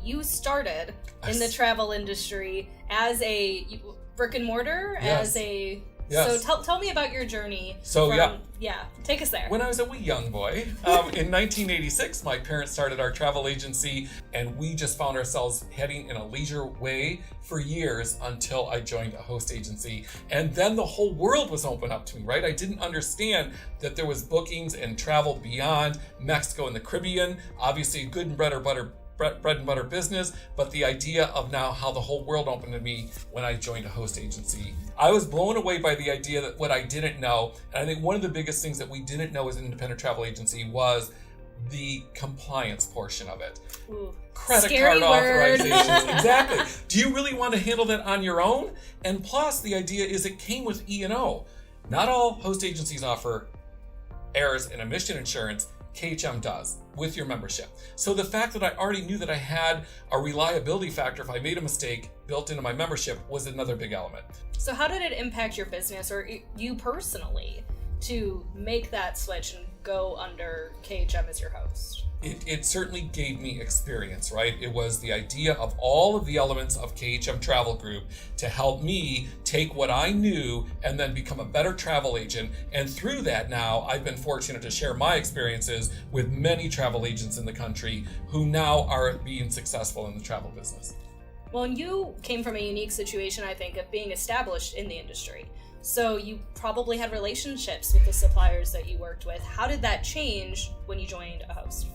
you started in the travel industry as a brick-and-mortar, Yes. Yes. So tell me about your journey. Take us there. When I was a wee young boy, in 1986, my parents started our travel agency, and we just found ourselves heading in a leisure way for years until I joined a host agency. And then the whole world was open up to me, right? I didn't understand that there was bookings and travel beyond Mexico and the Caribbean. Obviously, good and bread and butter business, but the idea of now how the whole world opened to me when I joined a host agency. I was blown away by the idea that what I didn't know, and I think one of the biggest things that we didn't know as an independent travel agency was the compliance portion of it. Ooh, credit card authorizations. Exactly. Do you really want to handle that on your own? And plus, the idea is it came with E&O. Not all host agencies offer errors and omission insurance. KHM does with your membership. So the fact that I already knew that I had a reliability factor if I made a mistake built into my membership was another big element. So how did it impact your business or you personally to make that switch and go under KHM as your host? It certainly gave me experience, right? It was the idea of all of the elements of KHM Travel Group to help me take what I knew and then become a better travel agent. And through that now, I've been fortunate to share my experiences with many travel agents in the country who now are being successful in the travel business. Well, and you came from a unique situation, I think, of being established in the industry. So you probably had relationships with the suppliers that you worked with. How did that change when you joined a host?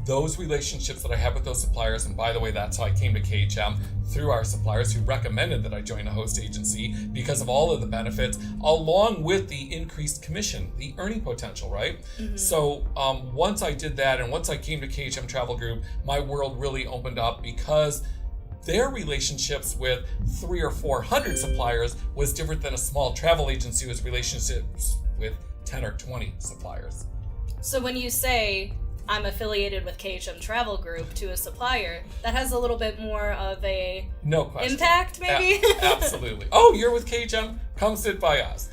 Those relationships that I had with those suppliers, and by the way, that's how I came to KHM, through our suppliers who recommended that I join a host agency because of all of the benefits, along with the increased commission, the earning potential, right? Mm-hmm. So once I did that, and once I came to KHM Travel Group, my world really opened up because their relationships with 300 or 400 suppliers was different than a small travel agency with relationships with 10 or 20 suppliers. So when you say, I'm affiliated with KHM Travel Group to a supplier, that has a little bit more of a impact, maybe? Absolutely. Oh, you're with KHM? Come sit by us.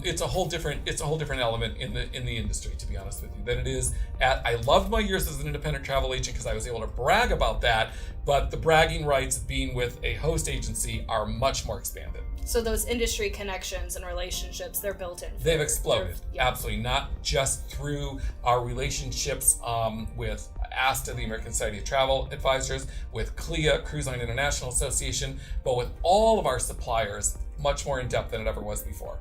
It's a whole different element in the industry, to be honest with you, than it is I loved my years as an independent travel agent because I was able to brag about that, but the bragging rights of being with a host agency are much more expanded. So those industry connections and relationships, they're built in. They've exploded. Absolutely. Not just through our relationships with ASTA, the American Society of Travel Advisors, with CLIA, Cruise Line International Association, but with all of our suppliers, much more in depth than it ever was before.